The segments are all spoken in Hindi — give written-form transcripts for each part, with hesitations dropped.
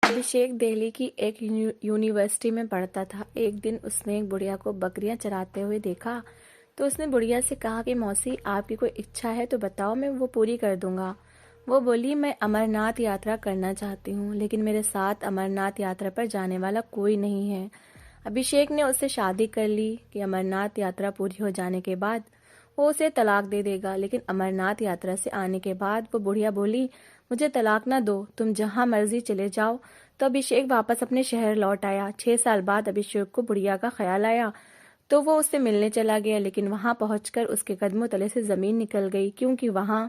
अभिषेक दिल्ली की एक यूनिवर्सिटी में पढ़ता था। एक दिन उसने एक बुढ़िया को बकरियां चराते हुए देखा तो उसने बुढ़िया से कहा कि मौसी, आपकी कोई इच्छा है तो बताओ, मैं वो पूरी कर दूंगा। वो बोली, मैं अमरनाथ यात्रा करना चाहती हूँ, लेकिन मेरे साथ अमरनाथ यात्रा पर जाने वाला कोई नहीं है। अभिषेक ने उससे शादी कर ली कि अमरनाथ यात्रा पूरी हो जाने के बाद वो उसे तलाक दे देगा। लेकिन अमरनाथ यात्रा से आने के बाद वो बुढ़िया बोली, मुझे तलाक ना दो, तुम जहां मर्जी चले जाओ। तो अभिषेक वापस अपने शहर लौट आया। 6 साल बाद अभिषेक को बुढ़िया का ख्याल आया तो वो उससे मिलने चला गया, लेकिन वहां पहुंचकर उसके कदमों तले से जमीन निकल गई, क्योंकि वहां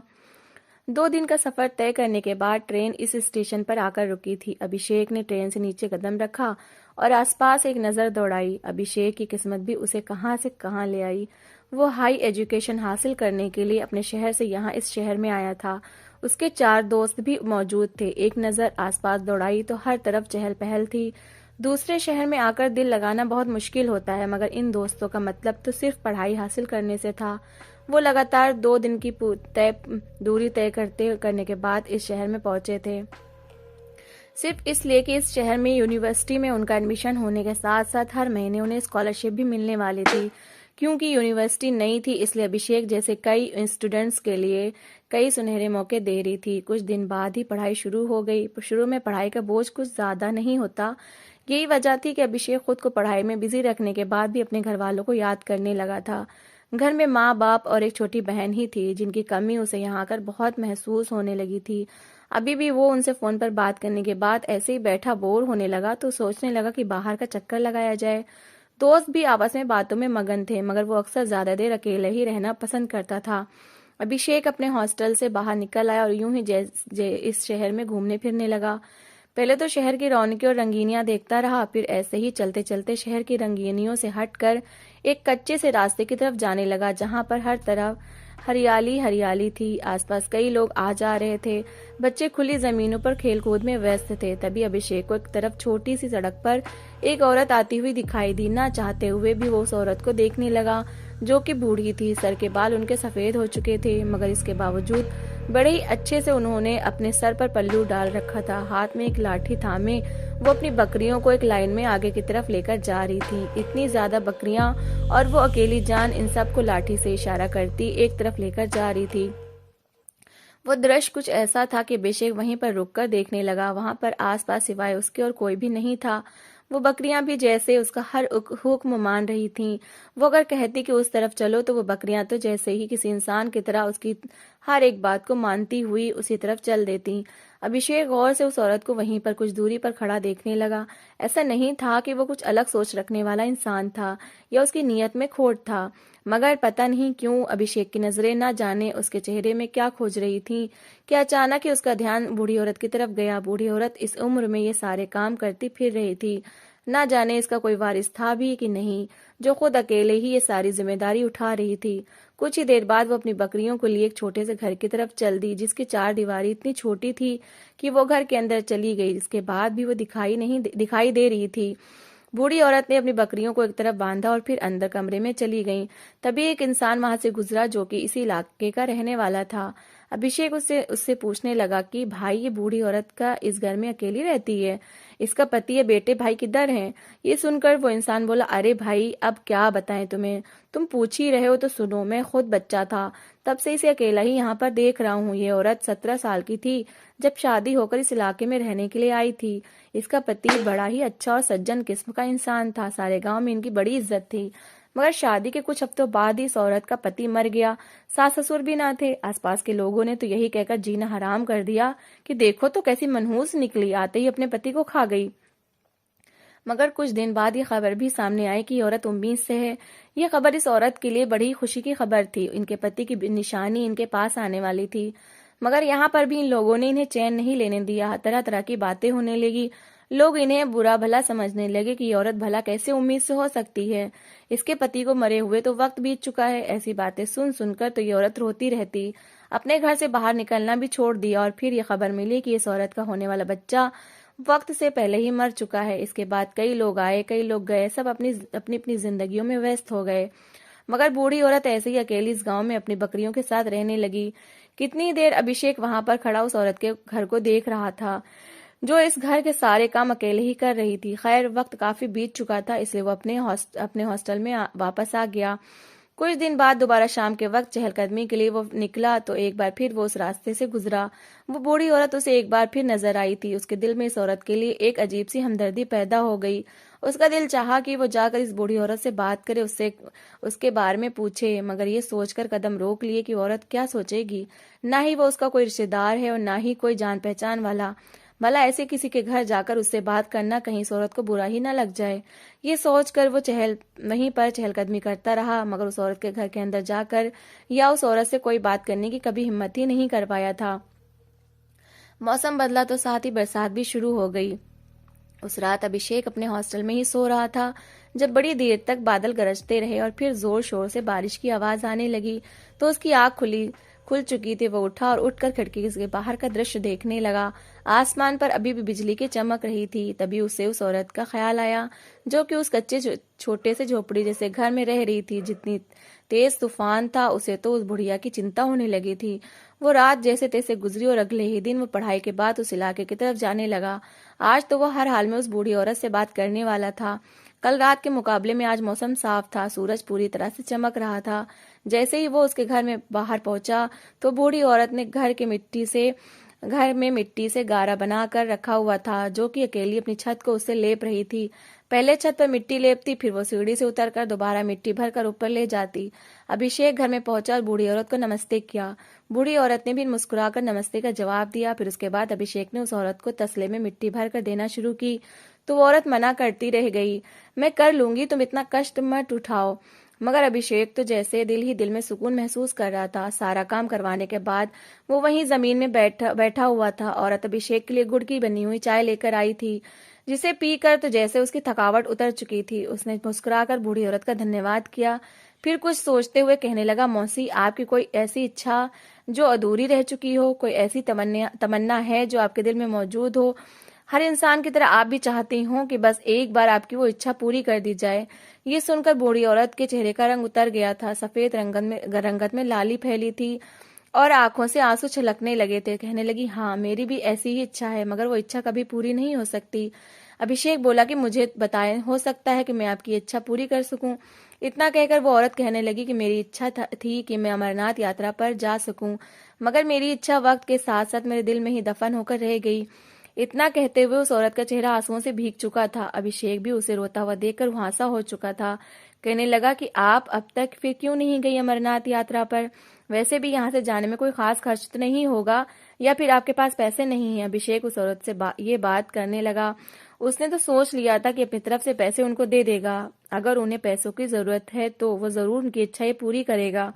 2 दिन का सफर तय करने के बाद ट्रेन इस स्टेशन पर आकर रुकी थी। अभिषेक ने ट्रेन से नीचे कदम रखा और आसपास एक नजर दौड़ाई। अभिषेक की किस्मत भी उसे कहां से कहां ले आई। वो हाई एजुकेशन हासिल करने के लिए अपने शहर से यहाँ इस शहर में आया था। उसके 4 दोस्त भी मौजूद थे। एक नजर आसपास दौड़ाई तो हर तरफ चहल पहल थी। दूसरे शहर में आकर दिल लगाना बहुत मुश्किल होता है, मगर इन दोस्तों का मतलब तो सिर्फ पढ़ाई हासिल करने से था। वो लगातार 2 दिन की दूरी तय करने के बाद इस शहर में पहुंचे थे, सिर्फ इसलिए कि इस शहर में यूनिवर्सिटी में उनका एडमिशन होने के साथ साथ हर महीने उन्हें स्कॉलरशिप भी मिलने वाली थी। क्योंकि यूनिवर्सिटी नई थी, इसलिए अभिषेक जैसे कई स्टूडेंट्स के लिए कई सुनहरे मौके दे रही थी। कुछ दिन बाद ही पढ़ाई शुरू हो गई। शुरू में पढ़ाई का बोझ कुछ ज्यादा नहीं होता। यही वजह थी कि अभिषेक खुद को पढ़ाई में बिजी रखने के बाद भी अपने घर वालों को याद करने लगा था। घर में माँ बाप और एक छोटी बहन ही थी, जिनकी कमी उसे यहाँ आकर बहुत महसूस होने लगी थी। अभी भी वो उनसे फोन पर बात करने के बाद ऐसे ही बैठा बोर होने लगा तो सोचने लगा कि बाहर का चक्कर लगाया जाए। दोस्त भी आपस में बातों में मगन थे, मगर वो अक्सर ज्यादा देर अकेले ही रहना पसंद करता था। अभिषेक अपने हॉस्टल से बाहर निकल आया और यूं ही इस शहर में घूमने फिरने लगा। पहले तो शहर की रौनकें और रंगीनियां देखता रहा, फिर ऐसे ही चलते चलते शहर की रंगीनियों से हटकर एक कच्चे से रास्ते की तरफ जाने लगा, जहां पर हर तरफ हरियाली हरियाली थी। आसपास कई लोग आ जा रहे थे। बच्चे खुली जमीनों पर खेलकूद में व्यस्त थे। तभी अभिषेक को एक तरफ छोटी सी सड़क पर एक औरत आती हुई दिखाई दी। ना चाहते हुए भी वो उस औरत को देखने लगा, जो कि बूढ़ी थी। सर के बाल उनके सफेद हो चुके थे, मगर इसके बावजूद बड़े ही अच्छे से उन्होंने अपने सर पर पल्लू डाल रखा था। हाथ में एक लाठी थामे वो अपनी बकरियों को एक लाइन में आगे की तरफ लेकर जा रही थी। इतनी ज्यादा बकरियां और वो अकेली जान इन सबको लाठी से इशारा करती एक तरफ लेकर जा रही थी। वो दृश्य कुछ ऐसा था कि अभिषेक वहीं पर रुककर देखने लगा। वहां पर आसपास सिवाय उसके और कोई भी नहीं था। वो बकरियां भी जैसे उसका हर हुक्म मान रही थीं। वो अगर कहती कि उस तरफ चलो तो वो बकरियां तो जैसे ही किसी इंसान की तरह उसकी हर एक बात को मानती हुई उसी तरफ चल देती। अभिषेक गौर से उस औरत को वहीं पर कुछ दूरी पर खड़ा देखने लगा। ऐसा नहीं था कि वो कुछ अलग सोच रखने वाला इंसान था या उसकी नीयत में खोट था, मगर पता नहीं क्यों अभिषेक की नजरें ना जाने उसके चेहरे में क्या खोज रही थीं कि अचानक ही उसका ध्यान बूढ़ी औरत की तरफ गया। बूढ़ी औरत इस उम्र में ये सारे काम करती फिर रही थी। ना जाने इसका कोई वारिस था भी कि नहीं, जो खुद अकेले ही ये सारी जिम्मेदारी उठा रही थी। कुछ ही देर बाद वो अपनी बकरियों को लिए एक छोटे से घर की तरफ चल दी, जिसकी 4 दीवारी इतनी छोटी थी कि वो घर के अंदर चली गई। इसके बाद भी वो दिखाई दे रही थी। बूढ़ी औरत ने अपनी बकरियों को एक तरफ बांधा और फिर अंदर कमरे में चली गई। तभी एक इंसान वहां से गुजरा, जो कि इसी इलाके का रहने वाला था। अभिषेक उससे उससे पूछने लगा कि भाई, ये बूढ़ी औरत का इस घर में अकेली रहती है, इसका पति या बेटे भाई किधर हैं? ये सुनकर वो इंसान बोला, अरे भाई, अब क्या बताएं तुम्हें, तुम पूछ ही रहे हो तो सुनो। मैं खुद बच्चा था, तब से इसे अकेला ही यहाँ पर देख रहा हूँ। ये औरत 17 साल की थी जब शादी होकर इस इलाके में रहने के लिए आई थी। इसका पति बड़ा ही अच्छा और सज्जन किस्म का इंसान था। सारे गांव में इनकी बड़ी इज्जत थी, मगर शादी के कुछ हफ्तों बाद ही इस औरत का पति मर गया। सास ससुर भी ना थे। आसपास के लोगों ने तो यही कहकर जीना हराम कर दिया कि देखो तो कैसी मनहूस निकली, आते ही अपने पति को खा गई। मगर कुछ दिन बाद ये खबर भी सामने आई कि ये औरत उम्मीद से है। ये खबर इस औरत के लिए बड़ी खुशी की खबर थी। इनके पति की निशानी इनके पास आने वाली थी। मगर यहाँ पर भी इन लोगों ने इन्हें चैन नहीं लेने दिया। तरह तरह की बातें होने लगी। लोग इन्हें बुरा भला समझने लगे कि ये औरत भला कैसे उम्मीद से हो सकती है, इसके पति को मरे हुए तो वक्त बीत चुका है। ऐसी बातें सुन सुनकर तो ये औरत रोती रहती। अपने घर से बाहर निकलना भी छोड़ दिया। और फिर ये खबर मिली कि इस औरत का होने वाला बच्चा वक्त से पहले ही मर चुका है। इसके बाद कई लोग आए, कई लोग गए, सब अपनी अपनी अपनी जिंदगियों में व्यस्त हो गए। मगर बूढ़ी औरत ऐसे ही अकेली इस गांव में अपनी बकरियों के साथ रहने लगी। कितनी देर अभिषेक वहां पर खड़ा उस औरत के घर को देख रहा था। जो इस घर के सारे काम अकेले ही कर रही थी। खैर, वक्त काफी बीत चुका था, इसलिए वो अपने हॉस्टल में वापस आ गया। कुछ दिन बाद दोबारा शाम के वक्त चहलकदमी के लिए वो निकला तो एक बार फिर वो उस रास्ते से गुजरा। वो बूढ़ी औरत उसे एक बार फिर नजर आई थी। उसके दिल में इस औरत के लिए एक अजीब सी हमदर्दी पैदा हो गई। उसका दिल चाहा कि वो जाकर इस बूढ़ी औरत से बात करे, उससे उसके बारे में पूछे, मगर ये सोचकर कदम रोक लिए कि औरत क्या सोचेगी। ना ही वो उसका कोई रिश्तेदार है और ना ही कोई जान पहचान वाला। भला ऐसे किसी के घर जाकर उससे बात करना कहीं इस औरत को बुरा ही ना लग जाए। ये सोचकर वो वहीं पर चहलकदमी करता रहा, मगर उस औरत के घर के अंदर जाकर या उस औरत से कोई बात करने की कभी हिम्मत ही नहीं कर पाया था। मौसम बदला तो साथ ही बरसात भी शुरू हो गई। उस रात अभिषेक अपने हॉस्टल में ही सो रहा था जब बड़ी देर तक बादल गरजते रहे और फिर जोर शोर से बारिश की आवाज आने लगी तो उसकी आंख खुल चुकी थी। वो उठा और उठकर खिड़की के बाहर का दृश्य देखने लगा। आसमान पर अभी भी बिजली की चमक रही थी। तभी उसे उस औरत का ख्याल आया जो कि उस कच्चे छोटे से झोपड़ी जैसे घर में रह रही थी। जितनी तेज तूफान था, उसे तो उस बुढ़िया की चिंता होने लगी थी। वो रात जैसे तैसे गुजरी और अगले ही दिन वो पढ़ाई के बाद उस इलाके की तरफ जाने लगा। आज तो वो हर हाल में उस बूढ़ी औरत से बात करने वाला था। कल रात के मुकाबले में आज मौसम साफ था, सूरज पूरी तरह से चमक रहा था। जैसे ही वो उसके घर में बाहर पहुंचा तो बूढ़ी औरत ने घर में मिट्टी से गारा बनाकर रखा हुआ था, जो कि अकेली अपनी छत को उससे लेप रही थी। पहले छत पर मिट्टी लेपती, फिर वो सीढ़ी से उतरकर दोबारा मिट्टी भरकर ऊपर ले जाती। अभिषेक घर में पहुंचा और बूढ़ी औरत को नमस्ते किया। बूढ़ी औरत ने भी मुस्कुराकर नमस्ते का जवाब दिया। फिर उसके बाद अभिषेक ने उस औरत को तसले में मिट्टी भर कर देना शुरू की तो वो औरत मना करती रह गई। मैं कर लूंगी, तुम इतना कष्ट मत उठाओ। मगर अभिषेक तो जैसे दिल ही दिल में सुकून महसूस कर रहा था। सारा काम करवाने के बाद वो वहीं जमीन में बैठा हुआ था। औरत अभिषेक के लिए गुड़ की बनी हुई चाय लेकर आई थी, जिसे पीकर तो जैसे उसकी थकावट उतर चुकी थी। उसने मुस्कुराकर बूढ़ी औरत का धन्यवाद किया, फिर कुछ सोचते हुए कहने लगा, मौसी, आपकी कोई ऐसी इच्छा जो अधूरी रह चुकी हो, कोई ऐसी तमन्ना है जो आपके दिल में मौजूद हो? हर इंसान की तरह आप भी चाहती हो कि बस एक बार आपकी वो इच्छा पूरी कर दी जाए। ये सुनकर बूढ़ी औरत के चेहरे का रंग उतर गया था। सफेद रंगत में लाली फैली थी और आंखों से आंसू छलकने लगे थे। कहने लगी, हाँ, मेरी भी ऐसी ही इच्छा है, मगर वो इच्छा कभी पूरी नहीं हो सकती। अभिषेक बोला कि मुझे बताएं, हो सकता है कि मैं आपकी इच्छा पूरी कर सकूं। इतना कहकर वो औरत कहने लगी कि मेरी इच्छा थी कि मैं अमरनाथ यात्रा पर जा सकूं, मगर मेरी इच्छा वक्त के साथ साथ मेरे दिल में ही दफन होकर रह गई। इतना कहते हुए उस औरत का चेहरा आंसुओं से भीग चुका था। अभिषेक भी उसे रोता हुआ देखकर वहांसा हो चुका था। कहने लगा कि आप अब तक फिर क्यों नहीं गई अमरनाथ यात्रा पर? वैसे भी यहाँ से जाने में कोई खास खर्च तो नहीं होगा, या फिर आपके पास पैसे नहीं हैं? अभिषेक उस औरत से ये बात करने लगा। उसने तो सोच लिया था कि अपनी तरफ से पैसे उनको दे देगा। अगर उन्हें पैसों की जरूरत है तो वो जरूर उनकी इच्छाएं पूरी करेगा।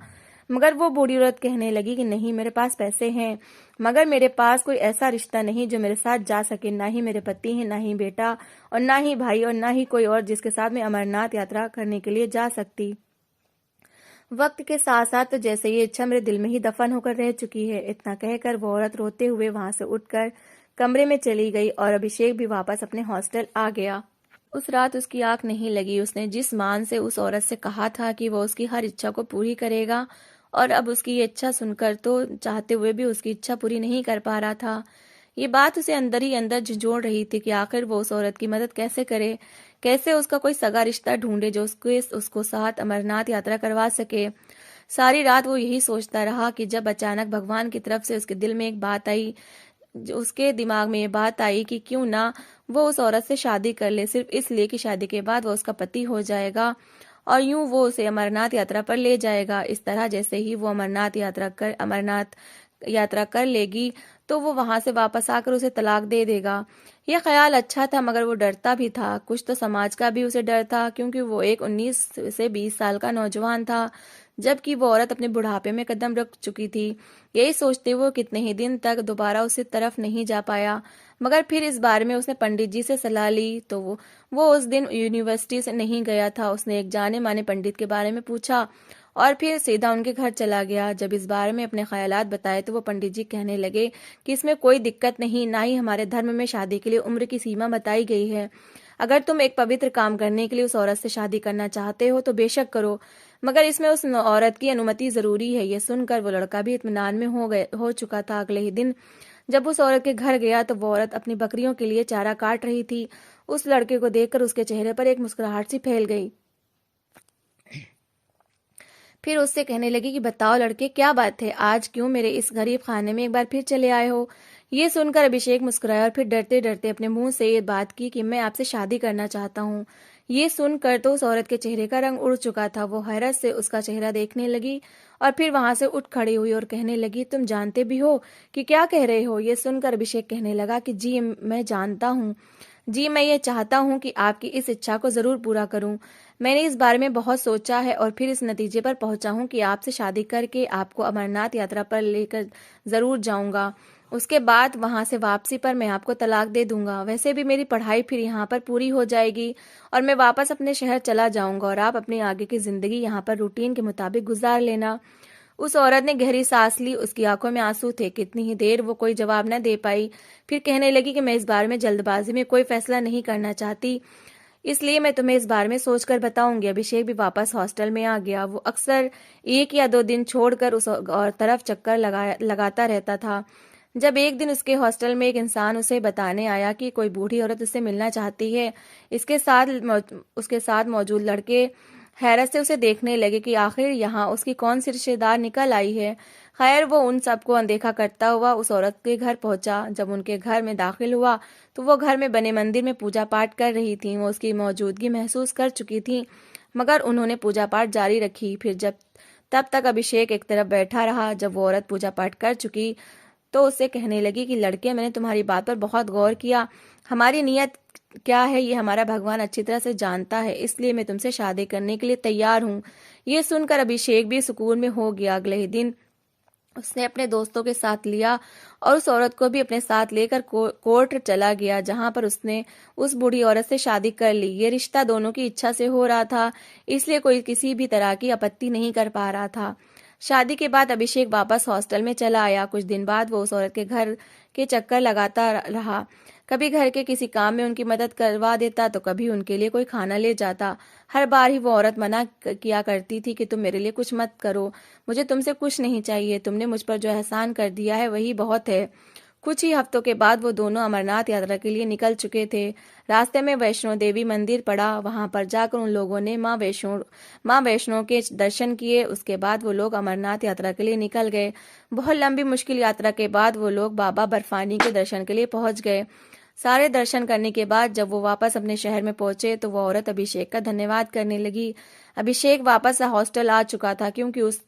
मगर वो बूढ़ी औरत कहने लगी कि नहीं, मेरे पास पैसे हैं, मगर मेरे पास कोई ऐसा रिश्ता नहीं जो मेरे साथ जा सके। ना ही मेरे पति हैं, ना ही बेटा, और ना ही भाई, और ना ही कोई और जिसके साथ मैं अमरनाथ यात्रा करने के लिए जा सकती। वक्त के साथ साथ तो जैसे ये इच्छा मेरे दिल में ही दफन होकर रह चुकी है। इतना कहकर वो औरत रोते हुए वहां से उठकर कमरे में चली गई और अभिषेक भी वापस अपने हॉस्टल आ गया। उस रात उसकी आंख नहीं लगी। उसने जिस मान से उस औरत से कहा था कि वो उसकी हर इच्छा को पूरी करेगा, और अब उसकी ये इच्छा सुनकर तो चाहते हुए भी उसकी इच्छा पूरी नहीं कर पा रहा था। ये बात उसे अंदर ही अंदर झंझोड़ रही थी कि आखिर वो उस औरत की मदद कैसे करे, कैसे उसका कोई सगा रिश्ता ढूंढे जो उसको साथ अमरनाथ यात्रा करवा सके। सारी रात वो यही सोचता रहा कि जब अचानक भगवान की तरफ से उसके दिल में एक बात आई, उसके दिमाग में ये बात आई कि क्यों ना वो उस औरत से शादी कर ले, सिर्फ इसलिए कि शादी के बाद वो उसका पति हो जाएगा और यूं वो उसे अमरनाथ यात्रा पर ले जाएगा। इस तरह जैसे ही वो अमरनाथ यात्रा कर लेगी तो वो वहां से वापस आकर उसे तलाक दे देगा। यह ख्याल अच्छा था, मगर वो डरता भी था। कुछ तो समाज का भी उसे डर था, क्योंकि वो एक 19 से 20 साल का नौजवान था, जबकि वो औरत अपने बुढ़ापे में कदम रख चुकी थी। यही सोचते हुए कितने ही दिन तक दोबारा उस तरफ नहीं जा पाया। मगर फिर इस बारे में उसने पंडित जी से सलाह ली तो वो उस दिन यूनिवर्सिटी से नहीं गया था। उसने एक जाने माने पंडित के बारे में पूछा और फिर सीधा उनके घर चला गया। जब इस बारे में अपने ख्यालात बताए तो वो पंडित जी कहने लगे कि इसमें कोई दिक्कत नहीं, ना ही हमारे धर्म में शादी के लिए उम्र की सीमा बताई गई है। अगर तुम एक पवित्र काम करने के लिए उस औरत से शादी करना चाहते हो तो बेशक करो, मगर इसमें उस औरत की अनुमति जरूरी है। यह सुनकर वो लड़का भी इत्मीनान में हो चुका था। अगले ही दिन जब उस औरत के घर गया तो वो औरत अपनी बकरियों के लिए चारा काट रही थी। उस लड़के को देखकर उसके चेहरे पर एक मुस्कुराहट सी फैल गई। फिर उससे कहने लगी कि बताओ लड़के, क्या बात है, आज क्यों मेरे इस गरीब खाने में एक बार फिर चले आए हो। ये सुनकर अभिषेक मुस्कुराया और फिर डरते डरते अपने मुंह से ये बात की कि मैं आपसे शादी करना चाहता हूँ। ये सुनकर तो उस औरत के चेहरे का रंग उड़ चुका था। वो हैरत से उसका चेहरा देखने लगी और फिर वहां से उठ खड़ी हुई और कहने लगी, तुम जानते भी हो कि क्या कह रहे हो। ये सुनकर अभिषेक कहने लगा कि जी मैं जानता हूँ। जी मैं ये चाहता हूँ कि आपकी इस इच्छा को जरूर पूरा करूँ। मैंने इस बारे में बहुत सोचा है और फिर इस नतीजे पर पहुंचा हूं कि आपसे शादी करके आपको अमरनाथ यात्रा पर लेकर जरूर जाऊंगा। उसके बाद वहां से वापसी पर मैं आपको तलाक दे दूंगा। वैसे भी मेरी पढ़ाई फिर यहाँ पर पूरी हो जाएगी और मैं वापस अपने शहर चला जाऊंगा और आप अपनी आगे की जिंदगी यहाँ पर रूटीन के मुताबिक गुजार लेना। उस औरत ने गहरी सांस ली। उसकी आंखों में आंसू थे। कितनी ही देर वो कोई जवाब न दे पाई। फिर कहने लगी कि मैं इस बारे में जल्दबाजी में कोई फैसला नहीं करना चाहती, इसलिए मैं तुम्हें इस बारे में सोचकर बताऊंगी। अभिषेक भी वापस हॉस्टल में आ गया। वो अक्सर 1 या 2 दिन छोड़कर उस और तरफ चक्कर लगाता रहता था। जब एक दिन उसके हॉस्टल में एक इंसान उसे बताने आया कि कोई बूढ़ी औरत उससे मिलना चाहती है, उसके साथ मौजूद लड़के हैरत से उसे देखने लगे कि आखिर यहाँ उसकी कौन सी रिश्तेदार निकल आई है। खैर वो उन सबको अनदेखा करता हुआ उस औरत के घर पहुंचा। जब उनके घर में दाखिल हुआ तो वो घर में बने मंदिर में पूजा पाठ कर रही थी। वो उसकी मौजूदगी महसूस कर चुकी थी, मगर उन्होंने पूजा पाठ जारी रखी। फिर जब तब तक अभिषेक एक तरफ बैठा रहा। जब वो औरत पूजा पाठ कर चुकी तो उससे कहने लगी कि लड़के, मैंने तुम्हारी बात पर बहुत गौर किया। हमारी नीयत क्या है ये हमारा भगवान अच्छी तरह से जानता है, इसलिए मैं तुमसे शादी करने के लिए तैयार हूँ। ये सुनकर अभिषेक भी सुकून में हो गया। अगले ही दिन उसने अपने दोस्तों के साथ लिया और उस औरत को भी अपने साथ लेकर कोर्ट चला गया, जहां पर उसने उस बूढ़ी औरत से शादी कर ली। ये रिश्ता दोनों की इच्छा से हो रहा था, इसलिए कोई किसी भी तरह की आपत्ति नहीं कर पा रहा था। शादी के बाद अभिषेक वापस हॉस्टल में चला आया। कुछ दिन बाद वो उस औरत के घर के चक्कर लगाता रहा। कभी घर के किसी काम में उनकी मदद करवा देता तो कभी उनके लिए कोई खाना ले जाता। हर बार ही वो औरत मना किया करती थी कि तुम मेरे लिए कुछ मत करो, मुझे तुमसे कुछ नहीं चाहिए, तुमने मुझ पर जो एहसान कर दिया है वही बहुत है। कुछ ही हफ्तों के बाद वो दोनों अमरनाथ यात्रा के लिए निकल चुके थे। रास्ते में वैष्णो देवी मंदिर पड़ा। वहां पर जाकर उन लोगों ने माँ वैष्णो के दर्शन किए। उसके बाद वो लोग अमरनाथ यात्रा के लिए निकल गए। बहुत लंबी मुश्किल यात्रा के बाद वो लोग बाबा बर्फानी के दर्शन के लिए पहुंच गए। सारे दर्शन करने के बाद जब वो वापस अपने शहर में पहुंचे तो वो औरत अभिषेक का धन्यवाद करने लगी। अभिषेक वापस हॉस्टल आ चुका था, क्योंकि उस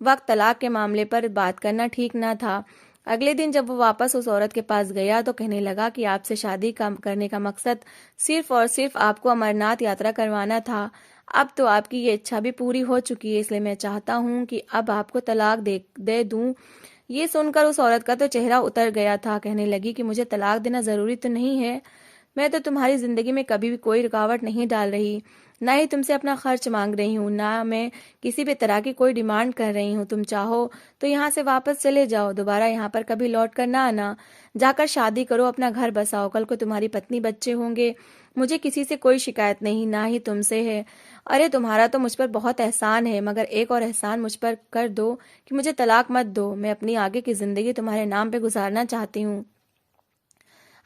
वक्त तलाक के मामले पर बात करना ठीक न था। अगले दिन जब वो वापस उस औरत के पास गया तो कहने लगा कि आपसे शादी करने का मकसद सिर्फ और सिर्फ आपको अमरनाथ यात्रा करवाना था। अब तो आपकी ये इच्छा भी पूरी हो चुकी है, इसलिए मैं चाहता हूँ कि अब आपको तलाक दे दूं। ये सुनकर उस औरत का तो चेहरा उतर गया था। कहने लगी कि मुझे तलाक देना जरूरी तो नहीं है, मैं तो तुम्हारी जिंदगी में कभी भी कोई रुकावट नहीं डाल रही, ना ही तुमसे अपना खर्च मांग रही हूँ, ना मैं किसी भी तरह की कोई डिमांड कर रही हूँ। तुम चाहो तो यहाँ से वापस चले जाओ, दोबारा यहाँ पर कभी लौट कर ना आना। जाकर शादी करो, अपना घर बसाओ, कल को तुम्हारी पत्नी बच्चे होंगे। मुझे किसी से कोई शिकायत नहीं, ना ही तुमसे है। अरे तुम्हारा तो मुझ पर बहुत एहसान है, मगर एक और एहसान मुझ पर कर दो कि मुझे तलाक मत दो। मैं अपनी आगे की जिंदगी तुम्हारे नाम पे गुजारना चाहती हूँ।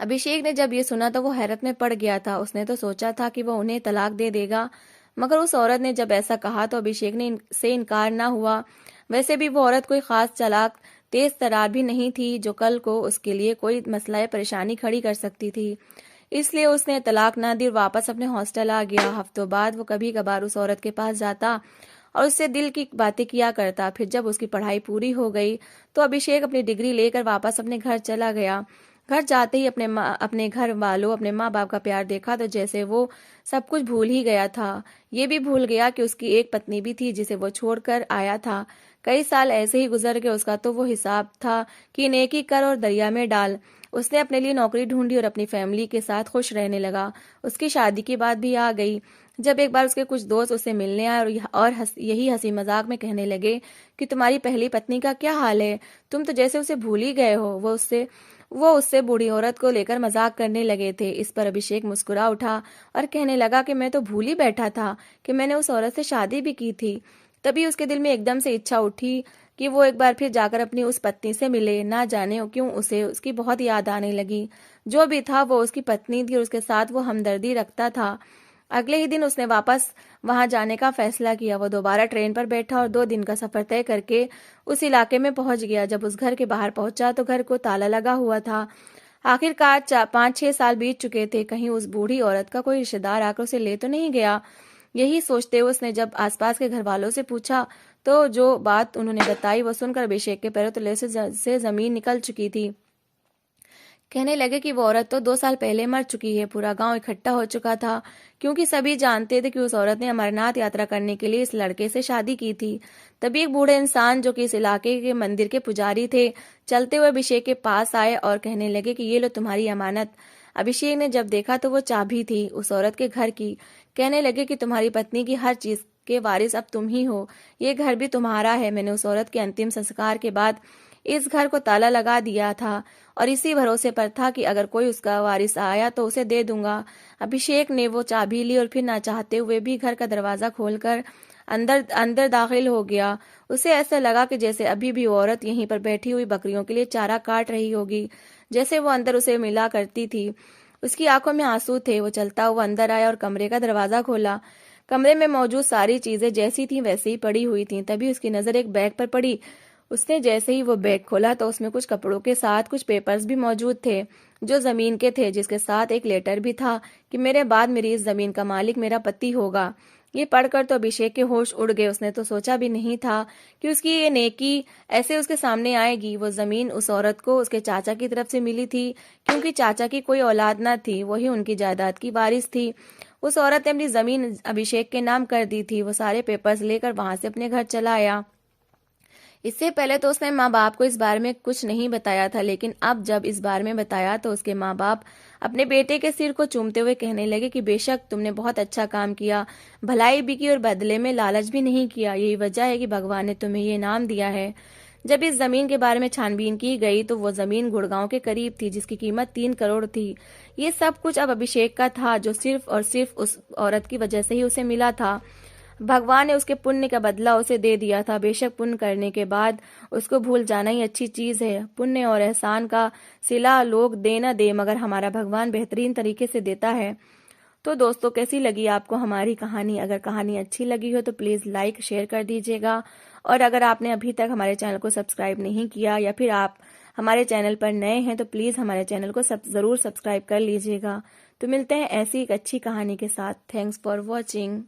अभिषेक ने जब ये सुना तो वो हैरत में पड़ गया था। उसने तो सोचा था कि वो उन्हें तलाक दे देगा, मगर उस औरत ने जब ऐसा कहा तो अभिषेक ने से इनकार ना हुआ। वैसे भी वो औरत कोई खास चालाक तेज तरार भी नहीं थी जो कल को उसके लिए कोई मसला या परेशानी खड़ी कर सकती थी। इसलिए उसने तलाक ना दी और वापस अपने हॉस्टल आ गया। हफ्तों बाद वो कभी कभार उस औरत के पास जाता और उससे दिल की बातें किया करता। फिर जब उसकी पढ़ाई पूरी हो गई तो अभिषेक अपनी डिग्री लेकर वापस अपने घर चला गया। घर जाते ही अपने घर वालों, अपने माँ बाप का प्यार देखा तो जैसे वो सब कुछ भूल ही गया था। ये भी भूल गया कि उसकी एक पत्नी भी थी जिसे वो छोड़कर आया था। कई साल ऐसे ही गुजर गए। उसका तो वो हिसाब था कि नेकी कर और दरिया में डाल। उसने अपने लिए नौकरी ढूंढी और अपनी फैमिली के साथ खुश रहने लगा। उसकी शादी की बात भी आ गई। जब एक बार उसके कुछ दोस्त उसे मिलने आए और यही हंसी मजाक में कहने लगे कि तुम्हारी पहली पत्नी का क्या हाल है, तुम तो जैसे उसे भूल ही गए हो। वो उससे बूढ़ी औरत को लेकर मजाक करने लगे थे। इस पर अभिषेक मुस्कुरा उठा और कहने लगा कि मैं तो भूल ही बैठा था कि मैंने उस औरत से शादी भी की थी। तभी उसके दिल में एकदम से इच्छा उठी कि वो एक बार फिर जाकर अपनी उस पत्नी से मिले। ना जाने क्यों उसे उसकी बहुत याद आने लगी। जो भी था वो उसकी पत्नी थी और उसके साथ वो हमदर्दी रखता था। अगले ही दिन उसने वापस वहां जाने का फैसला किया। वो दोबारा ट्रेन पर बैठा और 2 दिन का सफर तय करके उस इलाके में पहुंच गया। जब उस घर के बाहर पहुंचा तो घर को ताला लगा हुआ था। आखिरकार 5-6 साल बीत चुके थे। कहीं उस बूढ़ी औरत का कोई रिश्तेदार आकर उसे ले तो नहीं गया। यही सोचते हुए उसने जब आसपास के घर वालों से पूछा तो जो बात उन्होंने बताई वो सुनकर अभिषेक के पैरों तले से जमीन निकल चुकी थी। कहने लगे कि वो औरत तो 2 साल पहले मर चुकी है। पूरा गांव इकट्ठा हो चुका था क्योंकि सभी जानते थे कि उस औरत ने अमरनाथ यात्रा करने के लिए इस लड़के से शादी की थी। तभी एक बूढ़े इंसान जो कि इस इलाके के मंदिर के पुजारी थे चलते हुए अभिषेक के पास आए और कहने लगे कि ये लो तुम्हारी अमानत। अभिषेक ने जब देखा तो वो चाबी थी उस औरत के घर की। कहने लगे कि तुम्हारी पत्नी की हर चीज के वारिस अब तुम ही हो। ये घर भी तुम्हारा है। मैंने उस औरत के अंतिम संस्कार के बाद इस घर को ताला लगा दिया था और इसी भरोसे पर था कि अगर कोई उसका वारिस आया तो उसे दे दूंगा। अभिषेक ने वो चाबी ली और फिर ना चाहते हुए भी घर का दरवाजा खोलकर अंदर अंदर दाखिल हो गया। उसे ऐसा लगा कि जैसे अभी भी वो औरत यहीं पर बैठी हुई बकरियों के लिए चारा काट रही होगी, जैसे वो अंदर उसे मिला करती थी। उसकी आंखों में आंसू थे। वो चलता हुआ अंदर आया और कमरे का दरवाजा खोला। कमरे में मौजूद सारी चीजें जैसी थी वैसी ही पड़ी हुई थी। तभी उसकी नजर एक बैग पर पड़ी। उसने जैसे ही वो बैग खोला तो उसमें कुछ कपड़ों के साथ कुछ पेपर्स भी मौजूद थे जो जमीन के थे, जिसके साथ एक लेटर भी था कि मेरे बाद मेरी इस जमीन का मालिक मेरा पति होगा। ये पढ़कर तो अभिषेक के होश उड़ गए। उसने तो सोचा भी नहीं था कि उसकी ये नेकी ऐसे उसके सामने आएगी। वो जमीन उस औरत को उसके चाचा की तरफ से मिली थी क्योंकि चाचा की कोई औलाद न थी, वही उनकी जायदाद की वारिस थी। उस औरत ने अपनी जमीन अभिषेक के नाम कर दी थी। वो सारे पेपर्स लेकर वहां से अपने घर चला आया। इससे पहले तो उसने माँ बाप को इस बारे में कुछ नहीं बताया था, लेकिन अब जब इस बारे में बताया तो उसके माँ बाप अपने बेटे के सिर को चूमते हुए कहने लगे कि बेशक तुमने बहुत अच्छा काम किया, भलाई भी की और बदले में लालच भी नहीं किया। यही वजह है कि भगवान ने तुम्हें ये नाम दिया है। जब इस जमीन के बारे में छानबीन की गई तो वो जमीन गुड़गांव के करीब थी जिसकी कीमत 3 करोड़ थी। ये सब कुछ अब अभिषेक का था जो सिर्फ और सिर्फ उस औरत की वजह से ही उसे मिला था। भगवान ने उसके पुण्य का बदला उसे दे दिया था। बेशक पुण्य करने के बाद उसको भूल जाना ही अच्छी चीज है। पुण्य और एहसान का सिला लोग दे न दे, मगर हमारा भगवान बेहतरीन तरीके से देता है। तो दोस्तों, कैसी लगी आपको हमारी कहानी? अगर कहानी अच्छी लगी हो तो प्लीज़ लाइक शेयर कर दीजिएगा। और अगर आपने अभी तक हमारे चैनल को सब्सक्राइब नहीं किया या फिर आप हमारे चैनल पर नए हैं तो प्लीज़ हमारे चैनल को ज़रूर सब्सक्राइब कर लीजिएगा। तो मिलते हैं ऐसी एक अच्छी कहानी के साथ। Thanks for watching.